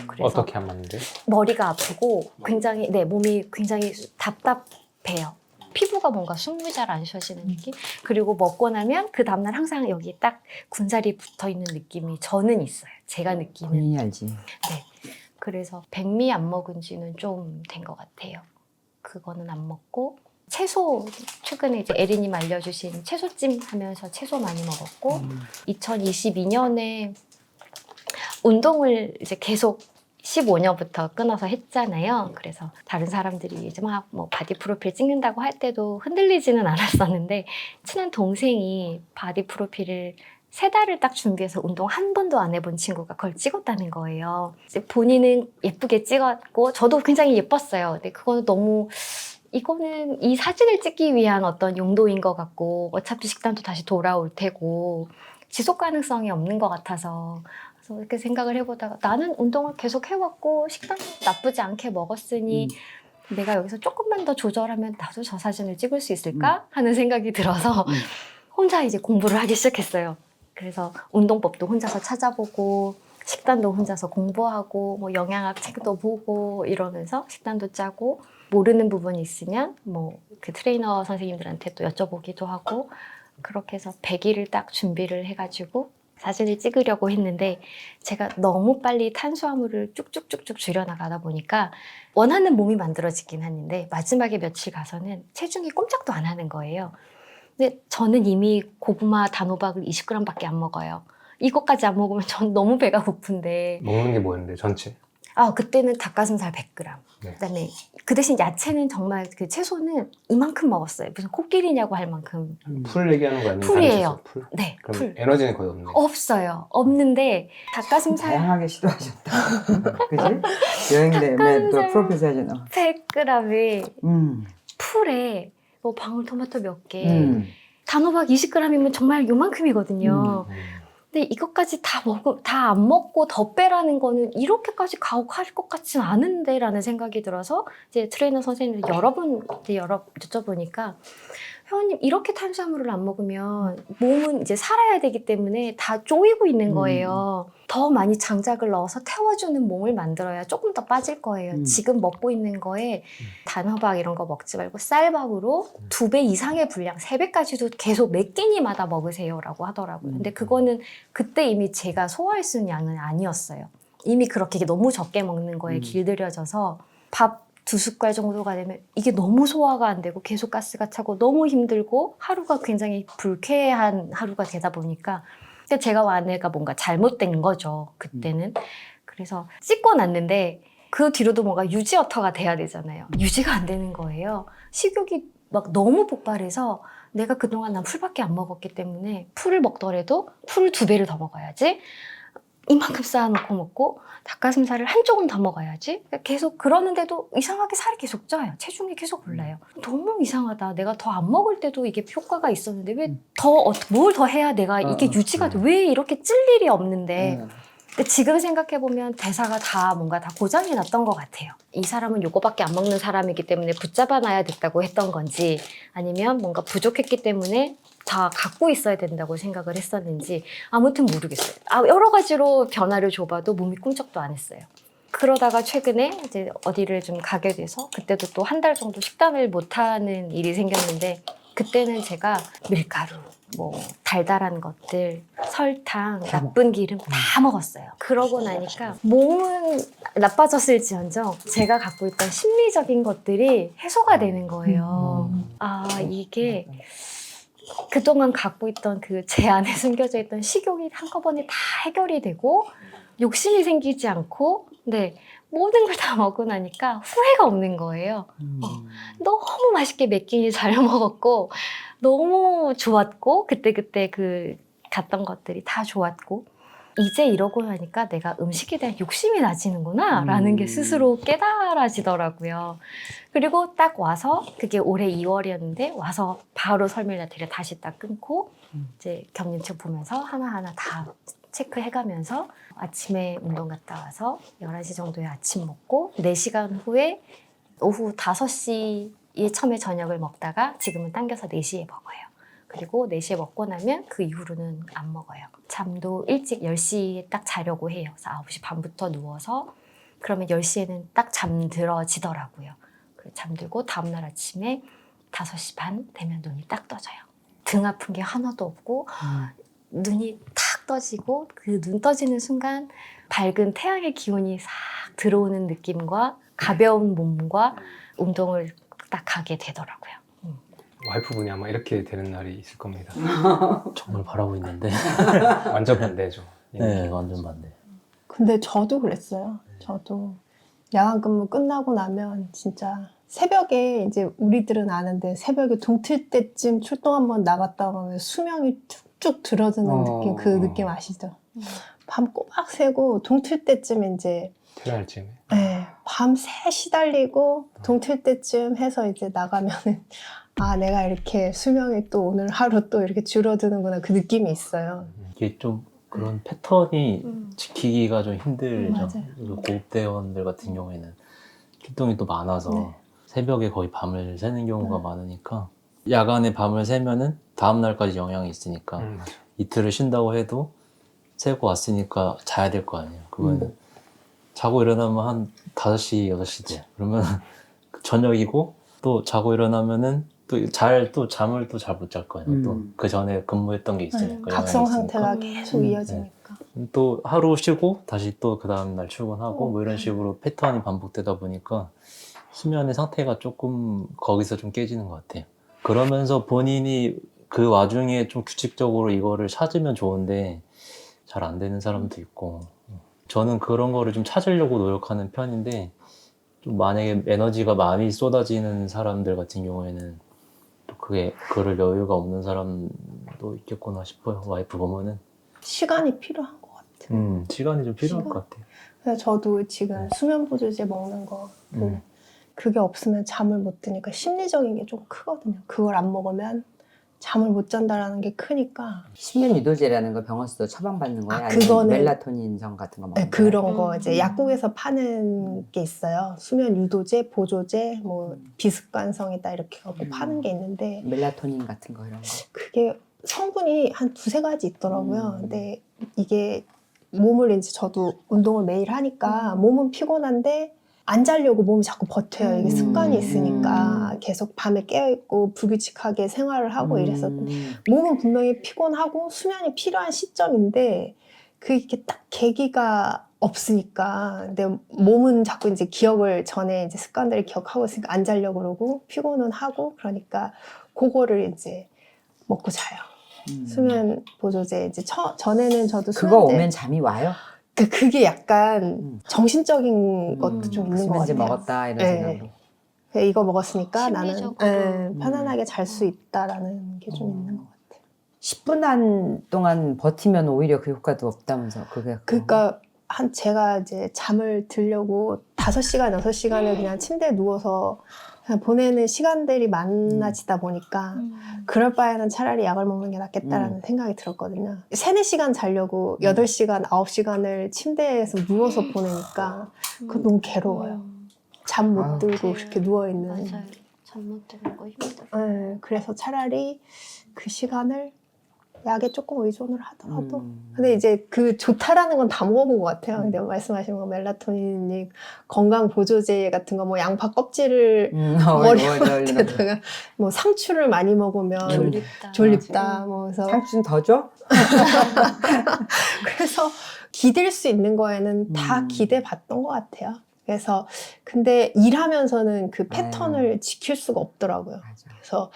그래서 어떻게 안 맞는데? 머리가 아프고 굉장히 몸이 굉장히 답답해요. 피부가 뭔가 숨이 잘 안 쉬어지는 느낌? 그리고 먹고 나면 그 다음날 항상 여기 딱 군살이 붙어있는 느낌이 저는 있어요. 제가 느끼는. 본인이 알지. 네. 그래서 백미 안 먹은 지는 좀 된 것 같아요. 그거는 안 먹고 채소 최근에 이제 에리님 알려주신 채소찜 하면서 채소 많이 먹었고 2022년에 운동을 이제 계속 15년부터 끊어서 했잖아요. 그래서 다른 사람들이 이제 막 뭐 바디 프로필 찍는다고 할 때도 흔들리지는 않았었는데 친한 동생이 바디 프로필을 3달을 딱 준비해서 운동 한 번도 안 해본 친구가 그걸 찍었다는 거예요. 이제 본인은 예쁘게 찍었고 저도 굉장히 예뻤어요. 근데 그거는 너무 이거는 이 사진을 찍기 위한 어떤 용도인 것 같고 어차피 식단도 다시 돌아올 테고 지속 가능성이 없는 것 같아서 그래서 이렇게 생각을 해보다가 나는 운동을 계속 해왔고 식단 나쁘지 않게 먹었으니 내가 여기서 조금만 더 조절하면 나도 저 사진을 찍을 수 있을까 하는 생각이 들어서 혼자 이제 공부를 하기 시작했어요. 그래서 운동법도 혼자서 찾아보고 식단도 혼자서 공부하고 뭐 영양학 책도 보고 이러면서 식단도 짜고 모르는 부분이 있으면 뭐 그 트레이너 선생님들한테 또 여쭤보기도 하고 그렇게 해서 100일을 딱 준비를 해가지고 사진을 찍으려고 했는데 제가 너무 빨리 탄수화물을 쭉쭉쭉쭉 줄여나가다 보니까 원하는 몸이 만들어지긴 했는데 마지막에 며칠 가서는 체중이 꼼짝도 안 하는 거예요. 근데 저는 이미 고구마, 단호박을 20g밖에 안 먹어요. 이것까지 안 먹으면 전 너무 배가 고픈데 먹는 게 뭐였는데 전체? 그때는 닭가슴살 100g 네. 그다음에 그 대신 야채는 정말 그 채소는 이만큼 먹었어요. 무슨 코끼리냐고 할 만큼. 풀 얘기하는 거 아니면 풀이에요. 풀? 네, 그럼 풀. 에너지는 거의 없네. 없어요. 없는데 닭가슴살 다양하게 시도하셨다. 그지? 여행대 또 프로필 사진. 100g에 음. 풀에 뭐 방울토마토 몇 개, 단호박 20g이면 정말 요만큼이거든요. 근데 이것까지 다 안 먹고 더 빼라는 거는 이렇게까지 가혹할 것 같진 않은데 라는 생각이 들어서 이제 트레이너 선생님들 여러 번 여쭤보니까 회원님 이렇게 탄수화물을 안 먹으면 몸은 이제 살아야 되기 때문에 다 쪼이고 있는 거예요. 더 많이 장작을 넣어서 태워주는 몸을 만들어야 조금 더 빠질 거예요. 지금 먹고 있는 거에 단호박 이런 거 먹지 말고 쌀밥으로 2배 이상의 분량, 3배까지도 계속 몇 끼니마다 먹으세요라고 하더라고요. 근데 그거는 그때 이미 제가 소화할 수 있는 양은 아니었어요. 이미 그렇게 너무 적게 먹는 거에 길들여져서 밥 2숟갈 정도가 되면 이게 너무 소화가 안 되고 계속 가스가 차고 너무 힘들고 하루가 굉장히 불쾌한 하루가 되다 보니까 제가 아내가 뭔가 잘못된 거죠, 그때는. 그래서 씻고 났는데 그 뒤로도 뭔가 유지어터가 돼야 되잖아요. 유지가 안 되는 거예요. 식욕이 막 너무 폭발해서 내가 그동안 난 풀밖에 안 먹었기 때문에 풀을 먹더라도 풀을 2배를 더 먹어야지. 이만큼 쌓아놓고 먹고 닭가슴살을 한쪽은 더 먹어야지. 계속 그러는데도 이상하게 살이 계속 쪄요. 체중이 계속 올라요. 너무 이상하다. 내가 더 안 먹을 때도 이게 효과가 있었는데 왜 뭘 더 해야 내가 이게 유지가 돼? 왜 이렇게 찔 일이 없는데. 근데 지금 생각해보면 대사가 다 뭔가 다 고장이 났던 것 같아요. 이 사람은 요거밖에 안 먹는 사람이기 때문에 붙잡아놔야 됐다고 했던 건지 아니면 뭔가 부족했기 때문에 다 갖고 있어야 된다고 생각을 했었는지 아무튼 모르겠어요. 여러 가지로 변화를 줘봐도 몸이 꿈쩍도 안 했어요. 그러다가 최근에 이제 어디를 좀 가게 돼서 그때도 또 1달 정도 식단을 못하는 일이 생겼는데 그때는 제가 밀가루, 뭐 달달한 것들, 설탕, 나쁜 기름 다 먹었어요. 그러고 나니까 몸은 나빠졌을지언정 제가 갖고 있던 심리적인 것들이 해소가 되는 거예요. 이게 그동안 갖고 있던 그 제 안에 숨겨져 있던 식욕이 한꺼번에 다 해결이 되고 욕심이 생기지 않고 근데 모든 걸 다 먹고 나니까 후회가 없는 거예요. 너무 맛있게 몇 끼니 잘 먹었고 너무 좋았고 그때 그 갔던 것들이 다 좋았고 이제 이러고 나니까 내가 음식에 대한 욕심이 나지는구나 라는 게 스스로 깨달아지더라고요. 그리고 딱 와서 그게 올해 2월이었는데 와서 바로 설밀나트리를 다시 딱 끊고 이제 격리책 보면서 하나하나 다 체크해가면서 아침에 운동 갔다 와서 11시 정도에 아침 먹고 4시간 후에 오후 5시에 처음에 저녁을 먹다가 지금은 당겨서 4시에 먹어요. 그리고 4시에 먹고 나면 그 이후로는 안 먹어요. 잠도 일찍 10시에 딱 자려고 해요. 그래서 9시 반부터 누워서 그러면 10시에는 딱 잠들어지더라고요. 잠들고 다음날 아침에 5시 반 되면 눈이 딱 떠져요. 등 아픈 게 하나도 없고 눈이 탁 떠지고 그 눈 떠지는 순간 밝은 태양의 기운이 싹 들어오는 느낌과 가벼운 몸과 운동을 딱 가게 되더라고요. 와이프분이 아마 이렇게 되는 날이 있을 겁니다. 정말 바라고 있는데. 완전 반대죠. 네, 완전 반대. 근데 저도 그랬어요. 저도 야간 근무 끝나고 나면 진짜 새벽에 이제 우리들은 아는데 새벽에 동틀 때쯤 출동 한번 나갔다 오면 수명이 툭툭 들어드는 느낌, 그 느낌 아시죠? 밤 꼬박 새고 동틀 때쯤 이제 퇴근할 쯤에. 네, 밤새 시달리고 동틀 때쯤 해서 이제 나가면은 내가 이렇게 수명이 또 오늘 하루 또 이렇게 줄어드는구나 그 느낌이 있어요. 이게 좀 그런 패턴이 지키기가 좀 힘들죠. 맞아요. 고급대원들 같은 경우에는 출동이 또 많아서 네. 새벽에 거의 밤을 새는 경우가 네. 많으니까 야간에 밤을 새면은 다음 날까지 영향이 있으니까 맞아. 이틀을 쉰다고 해도 새고 왔으니까 자야 될 거 아니에요. 그러면 자고 일어나면 한 5시, 6시 돼. 그러면 저녁이고 또 자고 일어나면은 또 잠을 또 잘 못 잘 거예요. 또 그 전에 근무했던 게 있으니까. 각성 영향이 상태가 있으니까. 계속 이어지니까. 또 하루 쉬고 다시 또 그 다음날 출근하고 뭐 이런 식으로 패턴이 반복되다 보니까 수면의 상태가 조금 거기서 좀 깨지는 것 같아요. 그러면서 본인이 그 와중에 좀 규칙적으로 이거를 찾으면 좋은데 잘 안 되는 사람도 있고 저는 그런 거를 좀 찾으려고 노력하는 편인데 좀 만약에 에너지가 많이 쏟아지는 사람들 같은 경우에는 또 그럴 여유가 없는 사람도 있겠구나 싶어요. 와이프 보면은 시간이 필요한 것 같아요. 시간이 좀 필요할 것 같아요. 그래서 저도 지금 수면 보조제 먹는 거 그게 없으면 잠을 못 드니까 심리적인 게 좀 크거든요. 그걸 안 먹으면 잠을 못 잔다라는 게 크니까 수면 유도제라는 거 병원에서도 처방받는 거예요? 아, 아니면 그거는- 멜라토닌성 같은 거 먹는 네, 거예요? 그런 거 이제 약국에서 파는 게 있어요. 수면 유도제, 보조제, 뭐 비습관성이다 이렇게 갖고 파는 게 있는데 멜라토닌 같은 거 이런 거. 그게 성분이 한 2-3가지 있더라고요. 음. 근데 이게 몸을 이제 저도 운동을 매일 하니까 몸은 피곤한데 안 자려고 몸이 자꾸 버텨요. 이게 습관이 있으니까 계속 밤에 깨어있고 불규칙하게 생활을 하고 이래서 몸은 분명히 피곤하고 수면이 필요한 시점인데 그게 딱 계기가 없으니까 근데 몸은 자꾸 이제 기억을 전에 이제 습관들을 기억하고 있으니까 안 자려고 그러고 피곤은 하고 그러니까 그거를 이제 먹고 자요. 수면 보조제 이제 전에는 저도 그거 수면제 오면 잠이 와요? 그게 약간 정신적인 것도 좀 있는 것 수면제 같아요. 먹었다 이런 네. 생각으로. 그냥 이거 먹었으니까 나는 심리적으로. 편안하게 잘 수 있다라는 게 좀 있는 것 같아요. 10분 동안 버티면 오히려 그 효과도 없다면서 그게 그러니까 제가 이제 잠을 들려고 5시간, 6시간을 그냥 침대에 누워서 그냥 보내는 시간들이 많아지다 보니까 그럴 바에는 차라리 약을 먹는 게 낫겠다라는 생각이 들었거든요. 3-4시간 자려고 8시간, 9시간을 침대에서 누워서 보내니까 그거 너무 괴로워요. 잠 못 아유. 들고 그렇게 누워있는. 맞아요. 잠 못 드는 거 힘들어. 네, 그래서 차라리 그 시간을 약에 조금 의존을 하더라도 근데 이제 그 좋다라는 건 다 먹어본 것 같아요. 근데 말씀하신 거 멜라토닌이 건강 보조제 같은 거 뭐 양파 껍질을 머리에 올리다가 뭐 상추를 많이 먹으면 졸립다. 졸립다. 뭐 그래서 상추는 더 줘? 그래서 기댈 수 있는 거에는 다 기대 봤던 것 같아요. 그래서 근데 일하면서는 그 패턴을 지킬 수가 없더라고요. 맞아. 그래서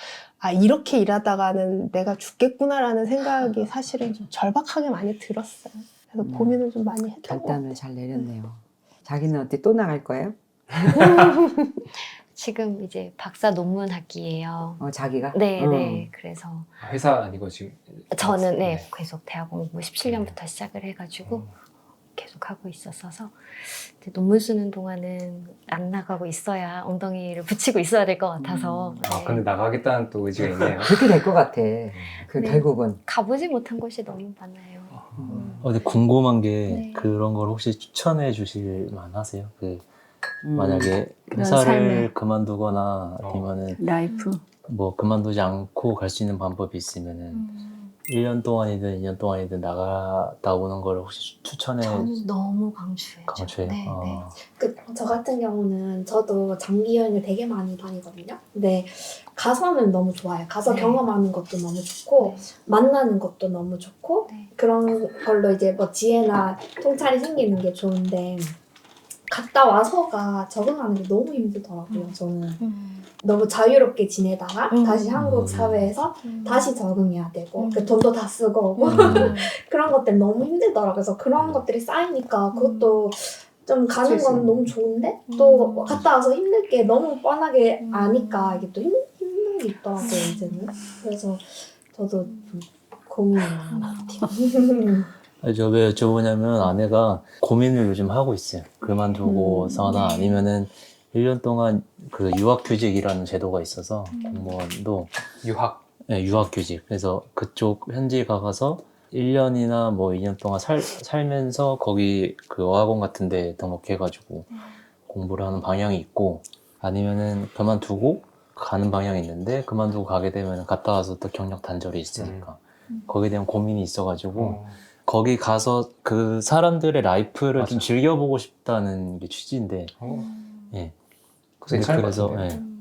이렇게 일하다가는 내가 죽겠구나라는 생각이 사실은 좀 절박하게 많이 들었어요. 그래서 고민을 좀 많이 했던 것 같아요. 결단을 잘 내렸네요. 자기는 어때? 또 나갈 거예요? 지금 이제 박사 논문 학기예요. 자기가? 네, 네. 그래서 회사 아니고 지금 저는 계속 대학 공부 17년부터 시작을 해가지고 계속 하고 있었어서 논문 쓰는 동안은 안 나가고 있어야 엉덩이를 붙이고 있어야 될 것 같아서 근데 나가겠다는 또 의지가 있네요. 그렇게 될 것 같아. 결국은. 가보지 못한 곳이 너무 많아요. 근데 궁금한 게 네. 그런 걸 혹시 추천해 주실 만하세요? 만약에 그런 회사를 삶을. 그만두거나 아니면은 라이프. 뭐 그만두지 않고 갈 수 있는 방법이 있으면은 1년 동안이든 2년 동안이든 나갔다 오는 걸 혹시 추천해 저는 너무 강추해요. 강추해요? 네, 네. 저 같은 경우는 저도 장기 여행을 되게 많이 다니거든요. 근데 가서는 너무 좋아요. 가서 네. 경험하는 것도 너무 좋고 만나는 것도 너무 좋고 네. 그런 걸로 이제 뭐 지혜나 통찰이 생기는 게 좋은데 갔다 와서가 적응하는 게 너무 힘들더라고요. 저는 너무 자유롭게 지내다가 다시 한국 사회에서 다시 적응해야 되고 그 돈도 다 쓰고 오고 그런 것들 너무 힘들더라고요. 그래서 그런 것들이 쌓이니까 그것도 좀 가는 건 너무 좋은데 또 갔다 와서 힘들 게 너무 뻔하게 아니까 이게 또 힘든 게 있더라고요 이제는. 그래서 저도 좀 고민이 많은 것 같아요. 저 왜 여쭤보냐면 아내가 고민을 요즘 하고 있어요. 그만두고서나 아니면은 1년 동안 그 유학규직이라는 제도가 있어서 공무원도 유학규직. 그래서 그쪽 현지 가서 1년이나 뭐 2년 동안 살면서 거기 그 어학원 같은 데 등록해가지고 공부를 하는 방향이 있고 아니면은 그만두고 가는 방향이 있는데 그만두고 가게 되면 갔다 와서 또 경력 단절이 있으니까 거기에 대한 고민이 있어가지고 거기 가서 그 사람들의 라이프를 좀 즐겨보고 싶다는 게 취지인데 예. 그래서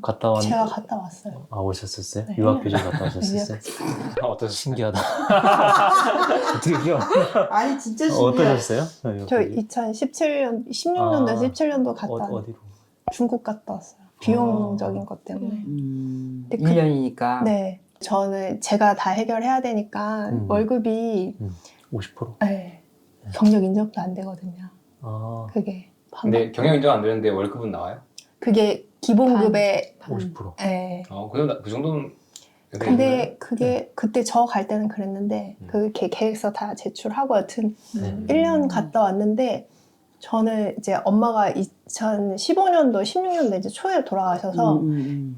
갔다 제가 갔다 왔어요. 오셨었어요? 네. 유학규직 갔다 오셨었어요? 어떠셨어요? 신기하다. 어떻게 기억? 아니 진짜 어떠셨어요? 저 2017년, 16년도, 17년도 갔다 왔어요. 어디로? 중국 갔다 왔어요. 비용적인 것 때문에. 근데 1년이니까. 네. 저는 제가 다 해결해야 되니까 월급이 50%? 네, 경력 인정도 안 되거든요. 그게 근데 경영 인정 안 되는데 월급은 나와요? 그게 기본급의 50%. 네. 그 정도는 근데 그게 그때 저 갈 때는 그랬는데 그 계획서 다 제출하고 여튼 1년 갔다 왔는데 저는 이제 엄마가 2015년도, 16년도 이제 초에 돌아가셔서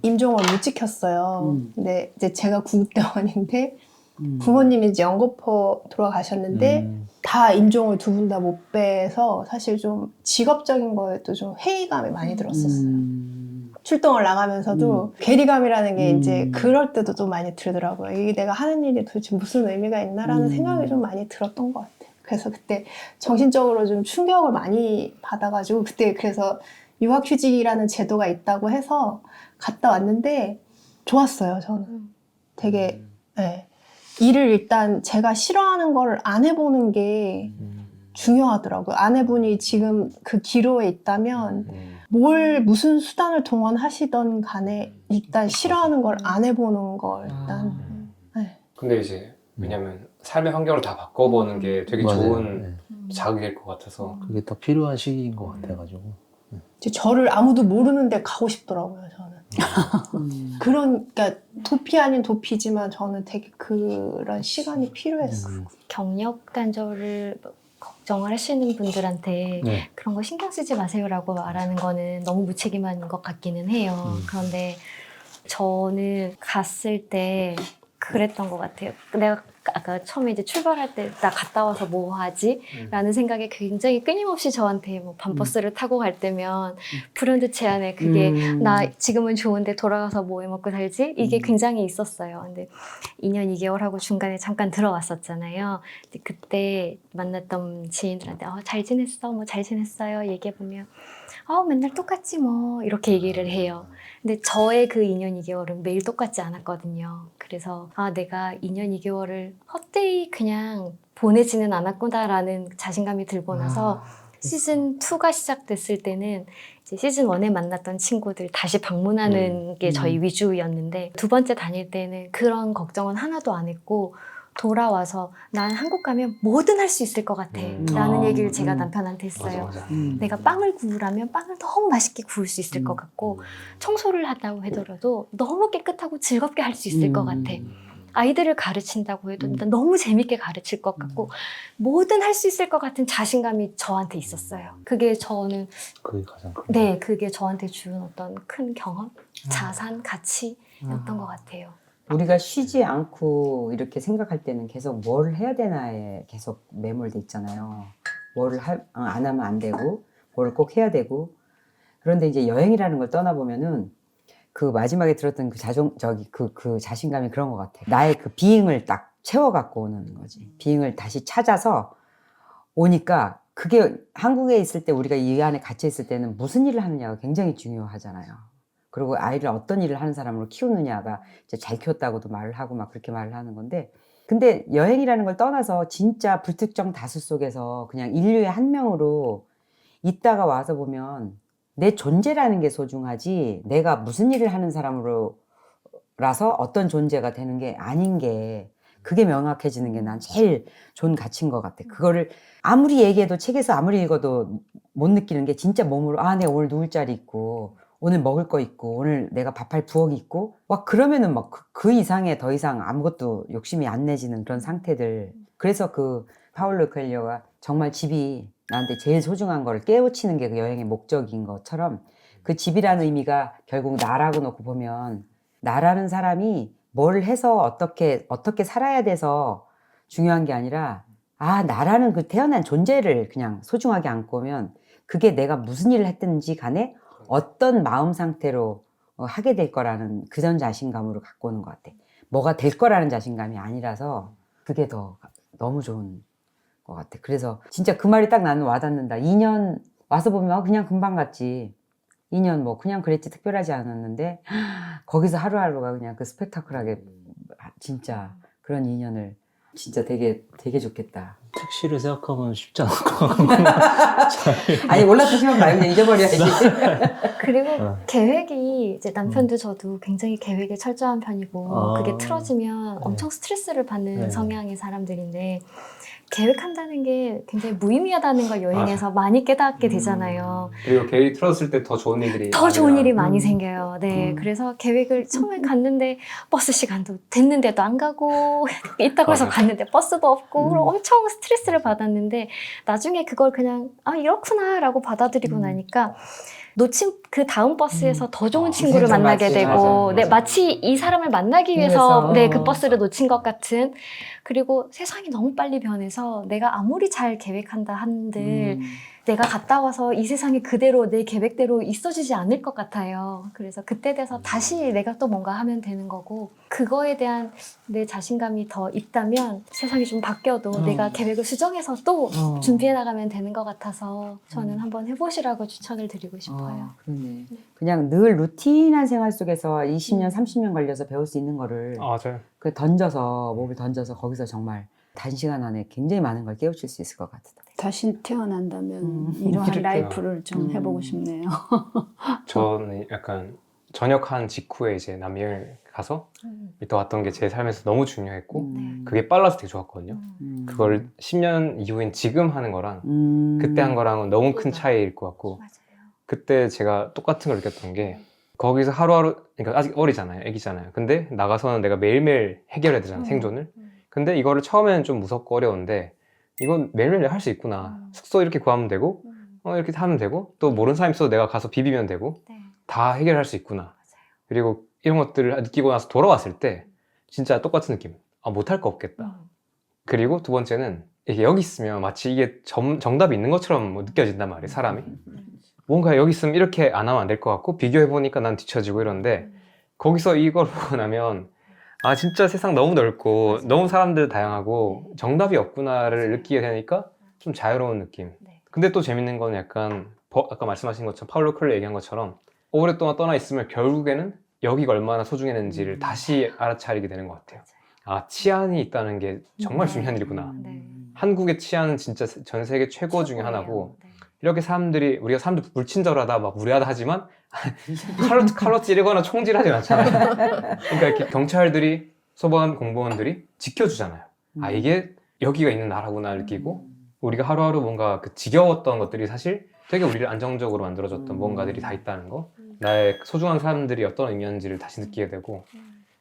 임종을 못 지켰어요. 근데 이제 제가 구급대원인데 부모님이 이제 연거푸 돌아가셨는데 다 임종을 두 분 다 못 빼서 사실 좀 직업적인 거에도 좀 회의감이 많이 들었었어요. 출동을 나가면서도 괴리감이라는 게 이제 그럴 때도 좀 많이 들더라고요. 이게 내가 하는 일이 도대체 무슨 의미가 있나라는 생각이 좀 많이 들었던 것 같아요. 그래서 그때 정신적으로 좀 충격을 많이 받아가지고 그때 그래서 유학휴직이라는 제도가 있다고 해서 갔다 왔는데 좋았어요. 저는 되게 네. 일을 일단 제가 싫어하는 걸 안 해보는 게 중요하더라고요. 아내분이 지금 그 기로에 있다면 무슨 수단을 동원하시던 간에 일단 싫어하는 걸 안 해보는 걸 일단 네. 근데 이제 왜냐면 삶의 환경을 다 바꿔보는 게 되게 맞아요. 좋은 네. 자극일 것 같아서 그게 딱 필요한 시기인 것 같아가지고. 이제 저를 아무도 모르는데 가고 싶더라고요. 저는 그러니까 도피 아닌 도피지만 저는 되게 그런 시간이 필요했어요. 경력 단절을 걱정을 하시는 분들한테 네. 그런 거 신경 쓰지 마세요라고 말하는 거는 너무 무책임한 것 같기는 해요. 그런데 저는 갔을 때 그랬던 것 같아요. 내가 아까 처음에 이제 출발할 때 나 갔다 와서 뭐 하지? 라는 생각이 굉장히 끊임없이 저한테 뭐 밤버스를 타고 갈 때면 불현듯 제 안에 그게 나 지금은 좋은데 돌아가서 뭐 해먹고 살지? 이게 굉장히 있었어요. 근데 2년 2개월 하고 중간에 잠깐 들어왔었잖아요. 근데 그때 만났던 지인들한테 잘 지냈어? 뭐 잘 지냈어요? 얘기해보면 맨날 똑같지 뭐 이렇게 얘기를 해요. 근데 저의 그 2년 2개월은 매일 똑같지 않았거든요. 그래서 내가 2년 2개월을 헛되이 그냥 보내지는 않았구나라는 자신감이 들고 나서 시즌 2가 시작됐을 때는 이제 시즌 1에 만났던 친구들 다시 방문하는 게 저희 위주였는데 두 번째 다닐 때는 그런 걱정은 하나도 안 했고 돌아와서 난 한국 가면 뭐든 할 수 있을 것 같아 라는 얘기를 제가 남편한테 했어요. 맞아. 내가 빵을 구우라면 빵을 너무 맛있게 구울 수 있을 것 같고 청소를 한다고 하더라도 너무 깨끗하고 즐겁게 할 수 있을 것 같아. 아이들을 가르친다고 해도 너무 재밌게 가르칠 것 같고 뭐든 할 수 있을 것 같은 자신감이 저한테 있었어요. 그게 저는 그게 가장 큰. 네, 그게 저한테 준 어떤 큰 경험, 자산, 가치였던 것 같아요. 우리가 쉬지 않고 이렇게 생각할 때는 계속 뭘 해야 되나에 계속 매몰돼 있잖아요. 뭘 안 하면 안 되고, 뭘 꼭 해야 되고. 그런데 이제 여행이라는 걸 떠나보면은 그 마지막에 들었던 그 자신감이 그런 것 같아. 나의 그 비잉을 딱 채워갖고 오는 거지. 비잉을 다시 찾아서 오니까 그게 한국에 있을 때 우리가 이 안에 갇혀 있을 때는 무슨 일을 하느냐가 굉장히 중요하잖아요. 그리고 아이를 어떤 일을 하는 사람으로 키우느냐가 이제 잘 키웠다고도 말을 하고 막 그렇게 말을 하는 건데, 근데 여행이라는 걸 떠나서 진짜 불특정 다수 속에서 그냥 인류의 한 명으로 있다가 와서 보면 내 존재라는 게 소중하지 내가 무슨 일을 하는 사람으로라서 어떤 존재가 되는 게 아닌 게, 그게 명확해지는 게 난 제일 좋은 가치인 것 같아. 그거를 아무리 얘기해도 책에서 아무리 읽어도 못 느끼는 게 진짜 몸으로 내가 오늘 누울 자리 있고 오늘 먹을 거 있고 오늘 내가 밥할 부엌이 있고 와 그러면은 막 그 이상의 더 이상 아무것도 욕심이 안 내지는 그런 상태들. 그래서 그 파울로 코엘료가 정말 집이 나한테 제일 소중한 거를 깨우치는 게 그 여행의 목적인 것처럼 그 집이라는 의미가 결국 나라고 놓고 보면 나라는 사람이 뭘 해서 어떻게 살아야 돼서 중요한 게 아니라 나라는 그 태어난 존재를 그냥 소중하게 안고 오면 그게 내가 무슨 일을 했든지 간에 어떤 마음 상태로 하게 될 거라는 그런 자신감으로 갖고 오는 것 같아. 뭐가 될 거라는 자신감이 아니라서 그게 더 너무 좋은 것 같아. 그래서 진짜 그 말이 딱 나는 와닿는다. 2년 와서 보면 그냥 금방 갔지. 2년 뭐 그냥 그랬지 특별하지 않았는데 거기서 하루하루가 그냥 그 스펙타클하게 진짜 그런 2년을 진짜 되게 좋겠다. 택시를 생각하면 쉽지 않을 것 같고. 아니 올라타시면 말고 그냥 잊어버려야지. 그리고 어. 계획이 이제 남편도 저도 굉장히 계획에 철저한 편이고 아. 그게 틀어지면 네. 엄청 스트레스를 받는 네. 성향의 사람들인데 계획한다는 게 굉장히 무의미하다는 걸 여행에서 많이 깨닫게 되잖아요. 그리고 계획이 틀어졌을 때 더 좋은 일들이 더 좋은 일이 많이 많이 생겨요. 네, 음. 그래서 계획을 처음에 갔는데 버스 시간도 됐는데도 안 가고 있다고 해서 맞아. 갔는데 버스도 없고 음. 엄청 스트레스를 받았는데 나중에 그걸 그냥 아 이렇구나라고 받아들이고 나니까 놓친 그 다음 버스에서 더 좋은 친구를 맞아, 만나게 맞아, 되고 맞아, 네, 맞아. 마치 이 사람을 만나기 위해서. 위해서 네, 그 버스를 놓친 것 같은 그리고 세상이 너무 빨리 변해서 내가 아무리 잘 계획한다 한들 내가 갔다 와서 이 세상이 그대로 내 계획대로 있어지지 않을 것 같아요. 그래서 그때 돼서 다시 내가 또 뭔가 하면 되는 거고 그거에 대한 내 자신감이 더 있다면 세상이 좀 바뀌어도 내가 계획을 수정해서 또 준비해 나가면 되는 것 같아서 저는 한번 해보시라고 추천을 드리고 싶어요. 그러네. 그냥 늘 루틴한 생활 속에서 20년, 음. 30년 걸려서 배울 수 있는 거를 맞아요. 그 던져서 몸을 던져서 거기서 정말 단시간 안에 굉장히 많은 걸 깨우칠 수 있을 것 같아요. 다시 태어난다면 이렇게. 이러한 라이프를 좀 해보고 싶네요. 저는 약간 전역한 직후에 이제 남여행 가서 이따 왔던 게 제 삶에서 너무 중요했고 그게 빨라서 되게 좋았거든요. 그걸 10년 이후인 지금 하는 거랑 그때 한 거랑은 너무 큰 차이일 것 같고 맞아요. 그때 제가 똑같은 걸 느꼈던 게 거기서 하루하루 그러니까 아직 어리잖아요, 애기잖아요. 근데 나가서는 내가 매일매일 해결해야 되잖아요, 생존을. 근데 이거를 처음에는 좀 무섭고 어려운데 이건 매일매일 할 수 있구나. 숙소 이렇게 구하면 되고 이렇게 하면 되고 또 모르는 사람 있어도 내가 가서 비비면 되고 네. 다 해결할 수 있구나. 그리고 이런 것들을 느끼고 나서 돌아왔을 때 진짜 똑같은 느낌. 아, 못할 거 없겠다. 그리고 두 번째는 이게 여기 있으면 마치 이게 정답이 있는 것처럼 뭐 느껴진단 말이에요, 사람이. 뭔가 여기 있으면 이렇게 안 하면 안 될 것 같고 비교해보니까 난 뒤처지고 이런데 거기서 이걸 보고 나면 아 진짜 세상 너무 넓고 너무 사람들 다양하고 정답이 없구나를 느끼게 되니까 좀 자유로운 느낌. 네. 근데 또 재밌는 건 약간 아까 말씀하신 것처럼 파울로 콜레 얘기한 것처럼 오랫동안 떠나 있으면 결국에는 여기가 얼마나 소중했는지를 다시 알아차리게 되는 것 같아요. 아 치안이 있다는 게 정말 중요한 일이구나. 네. 한국의 치안은 진짜 전 세계 최고 중에 최고예요. 하나고 네. 이렇게 우리가 사람들 불친절하다 막 무례하다 하지만 칼로 찌르거나 총질하진 않잖아요. 그러니까 이렇게 경찰들이 소방 공무원들이 지켜주잖아요. 아 이게 여기가 있는 나라구나 느끼고 우리가 하루하루 뭔가 그 지겨웠던 것들이 사실 되게 우리를 안정적으로 만들어줬던 뭔가들이 다 있다는 거, 나의 소중한 사람들이 어떤 의미인지를 다시 느끼게 되고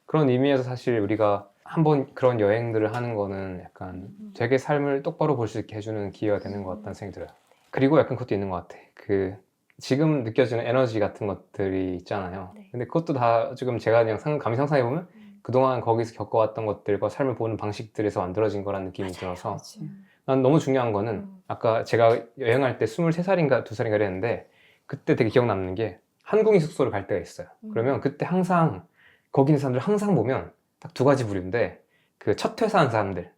그런 의미에서 사실 우리가 한번 그런 여행들을 하는 거는 약간 되게 삶을 똑바로 볼 수 있게 해주는 기회가 되는 것 같다는 생각이 들어요. 그리고 약간 그것도 있는 것 같아. 그 지금 느껴지는 에너지 같은 것들이 있잖아요. 네. 근데 그것도 다 지금 제가 그냥 감히 상상해 보면 그동안 거기서 겪어왔던 것들과 삶을 보는 방식들에서 만들어진 거라는 느낌이 들어서 난 너무 중요한 거는 아까 제가 여행할 때 23살인가 2살인가 이랬는데 그때 되게 기억 남는 게 한국인 숙소를 갈 때가 있어요. 그러면 그때 항상 거기 있는 사람들 항상 보면 딱 두 가지 부류인데 그 첫 퇴사한 사람들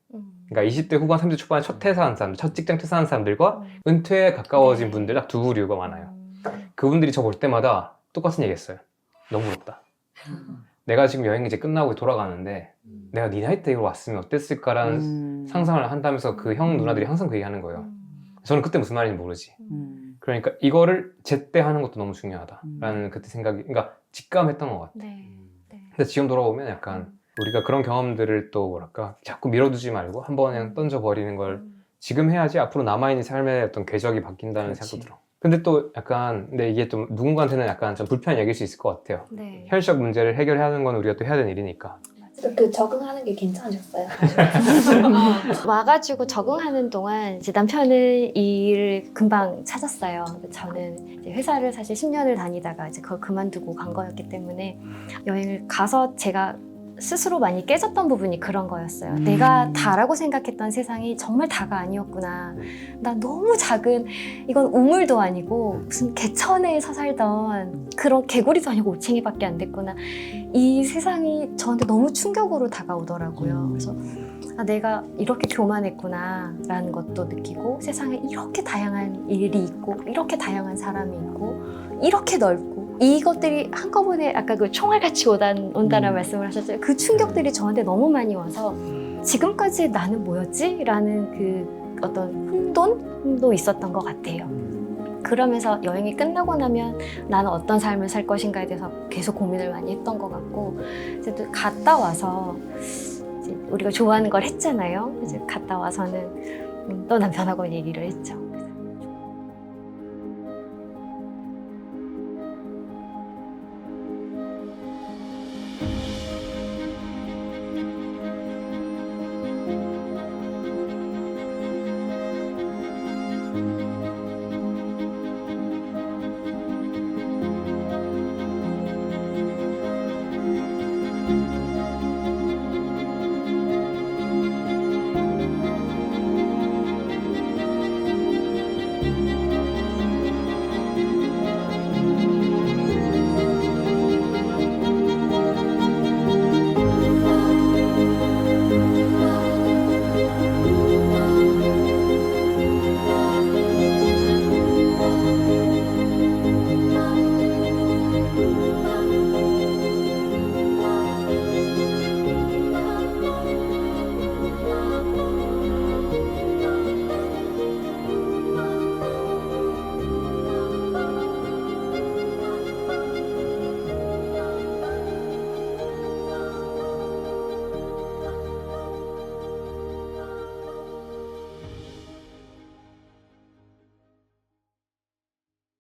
그러니까 20대 후반 30대 초반에 첫 퇴사한 사람들 첫 직장 퇴사한 사람들과 은퇴에 가까워진 네. 분들 딱 두 부류가 많아요. 그분들이 저 볼 때마다 똑같은 얘기 했어요. 너무 부럽다. 내가 지금 여행 이제 끝나고 돌아가는데 내가 네 나이 때 이걸 왔으면 어땠을까라는 상상을 한다면서 그 형 누나들이 항상 그 얘기하는 거예요. 저는 그때 무슨 말인지 모르지. 그러니까 이거를 제때 하는 것도 너무 중요하다라는 그때 생각이 그러니까 직감했던 것 같아요. 네. 근데 지금 돌아보면 약간 우리가 그런 경험들을 또 뭐랄까 자꾸 밀어두지 말고 한번 그냥 던져버리는 걸 지금 해야지 앞으로 남아있는 삶의 어떤 궤적이 바뀐다는 그렇지. 생각도 들어. 근데 또 약간 근데 이게 좀 누군가한테는 약간 좀 불편히 여길 수 있을 것 같아요. 네. 현실적 문제를 해결해야 하는 건 우리가 또 해야 되는 일이니까. 그 적응하는 게 괜찮으셨어요? 와가지고 적응하는 동안 이제 남편은 일을 금방 찾았어요. 저는 이제 회사를 사실 10년을 다니다가 이제 그걸 그만두고 간 거였기 때문에 여행을 가서 제가 스스로 많이 깨졌던 부분이 그런 거였어요. 내가 다라고 생각했던 세상이 정말 다가 아니었구나. 나 너무 작은 이건 우물도 아니고 무슨 개천에서 살던 그런 개구리도 아니고 올챙이밖에 안 됐구나. 이 세상이 저한테 너무 충격으로 다가오더라고요. 그래서 아, 내가 이렇게 교만했구나 라는 것도 느끼고 세상에 이렇게 다양한 일이 있고 이렇게 다양한 사람이 있고 이렇게 넓고 이것들이 한꺼번에 아까 그 총알같이 온다는 말씀을 하셨죠. 그 충격들이 저한테 너무 많이 와서 지금까지 나는 뭐였지? 라는 그 어떤 혼돈도 있었던 것 같아요. 그러면서 여행이 끝나고 나면 나는 어떤 삶을 살 것인가에 대해서 계속 고민을 많이 했던 것 같고, 이제 또 갔다 와서 이제 우리가 좋아하는 걸 했잖아요. 이제 갔다 와서는 또 남편하고 얘기를 했죠.